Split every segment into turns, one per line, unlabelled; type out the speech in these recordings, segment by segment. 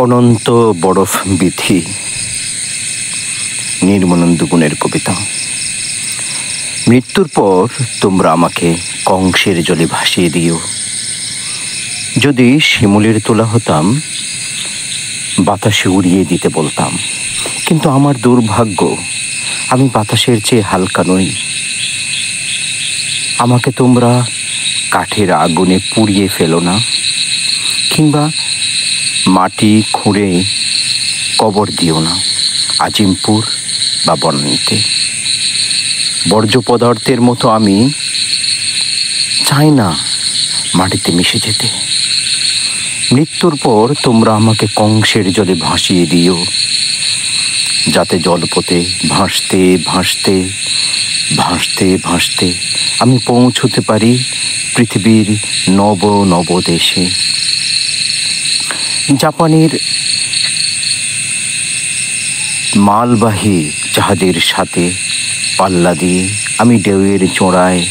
অনন্ত বরফ বিথি নির্মলানন্দ গুণের কবিতা। মৃত্যুর পর তোমরা আমাকে কংসের জলে ভাসিয়ে দিও। যদি শিমুলের তোলা হতাম, বাতাসে উড়িয়ে দিতে বলতাম। কিন্তু আমার দুর্ভাগ্য, আমি বাতাসের চেয়ে হালকা নই। আমাকে তোমরা কাঠের আগুনে পুড়িয়ে ফেলো না, কিংবা মাটি খুঁড়ে কবর দিও না আজিমপুর বা বনানীতে। বর্জ্য পদার্থের মতো আমি চাই না মাটিতে মিশে যেতে। মৃত্যুর পর তোমরা আমাকে কংসের জলে ভাসিয়ে দিও, যাতে জলপথে ভাসতে ভাসতে ভাসতে ভাসতে আমি পৌঁছতে পারি পৃথিবীর নব নব দেশে। জাপানের মালবাহী জাহাজের সাথে পাল্লা দিয়ে আমি ঢেউয়ের চোড়ায়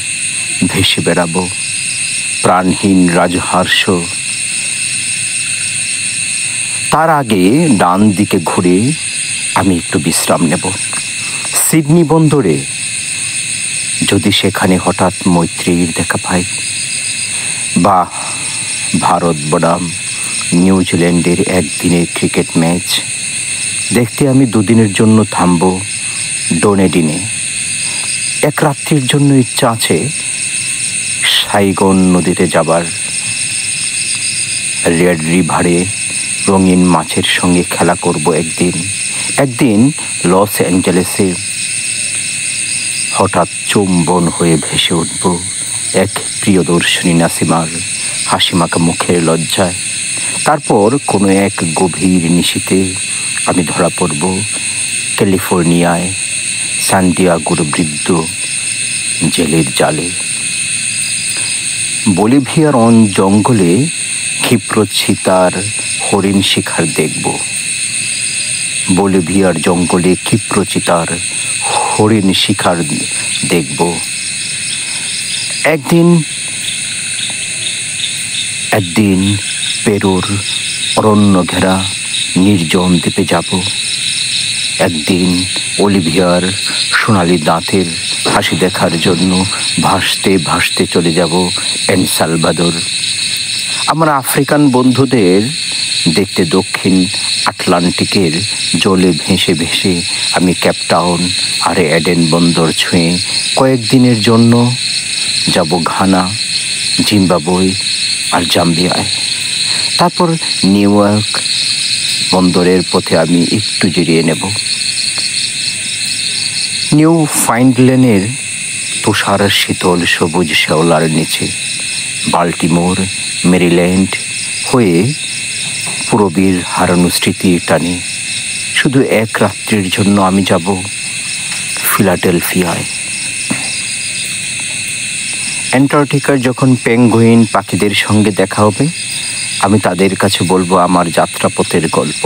ভেসে বেড়াবো, প্রাণহীন রাজহার্ষ। তার আগে ডান দিকে ঘুরে আমি একটু বিশ্রাম নেব সিডনি বন্দরে, যদি সেখানে হঠাৎ মৈত্রীর দেখা পাই, বা ভারত বনাম নিউজিল্যান্ডের একদিনের ক্রিকেট ম্যাচ দেখতে আমি দুদিনের জন্য থামব ডোনেডিনে। এক রাত্রির জন্য ইচ্ছা আছে সাইগন নদীতে যাবার, রেড রিভারে রঙিন মাছের সঙ্গে খেলা করব একদিন লস অ্যাঞ্জেলেসে হঠাৎ চুম্বন হয়ে ভেসে উঠব এক প্রিয়দর্শিনী নাসিমার হাসিমাখা মুখের লজ্জায়। তারপর কোনো এক গভীর নিশীথে আমি ধরা পড়ব ক্যালিফোর্নিয়ায় সান্টিয়াগোর বৃদ্ধ জেলের জালে। বলিভিয়ার জঙ্গলে ক্ষিপ্র চিতার হরিণ শিকার দেখব। বলিভিয়ার জঙ্গলে ক্ষিপ্র চিতার হরিণ শিকার দেখব। একদিন পেরুর অরণ্য ঘেরা নির্জন দ্বীপে যাব। একদিন অলিভিয়ার সোনালি দাঁতের হাসি দেখার জন্য ভাসতে ভাসতে চলে যাব এল সালভাদর। আমার আফ্রিকান বন্ধুদের দেখতে দক্ষিণ আটলান্টিকের জলে ভেসে ভেসে আমি কেপটাউন আর এডেন বন্দর ছুঁয়ে কয়েকদিনের জন্য যাব ঘানা, জিম্বাবুয়ে আর জাম্বিয়ায়। তারপর নিউ ইয়র্ক বন্দরের পথে আমি একটু জিরিয়ে নেব। নিউ ফাউন্ডল্যান্ডের তুষার শীতল সবুজ শেওলার নিচে বাল্টিমোর, মেরিল্যান্ড হয়ে পূরবীর হারানো স্মৃতির টানে শুধু এক রাত্রির জন্য আমি যাব ফিলাডেলফিয়ায়। অ্যান্টার্কটিকার যখন পেঙ্গুইন পাখিদের সঙ্গে দেখা হবে, আমি তাদের কাছে বলবো আমার যাত্রাপথের গল্প।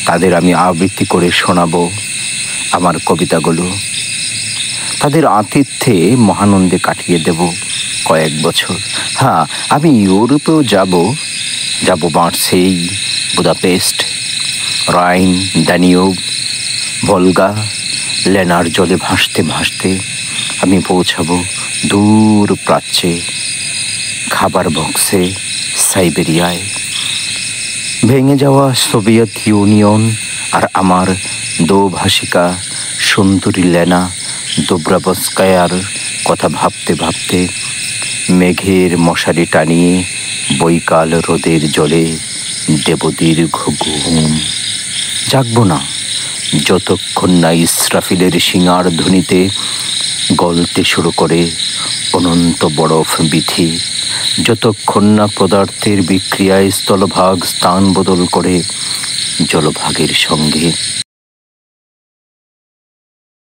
তাদের আমি আবৃত্তি করে শোনাবো আমার কবিতাগুলো। তাদের আতিথ্যে মহানন্দে কাটিয়ে দেব কয়েক বছর। হ্যাঁ, আমি ইউরোপেও যাব মার্সেই, বুদাপেস্ট, রাইন, ড্যানিউব, ভলগা, লেনার জলে ভাসতে ভাসতে আমি পৌঁছাবো দূর প্রাচ্যে, খাবার বক্সে সাইবেরিয়ায়। ভেঙে যাওয়া সোভিয়েত ইউনিয়ন আর আমার দোভাষিকা সুন্দরী লেনা দোব্রাবস্কায়ার কথা ভাবতে ভাবতে মেঘের মশারি টানিয়ে বৈকাল রোদের জলে দেব দীর্ঘ ঘুম। জাগব না যতক্ষণ না ইসরাফিলের শিঙার ধ্বনিতে গলতে শুরু করে অনন্ত বরফ বিথি, যতক্ষণ না পদার্থের বিক্রিয়ায় স্থলভাগ স্থান বদল করে জলভাগের সঙ্গে।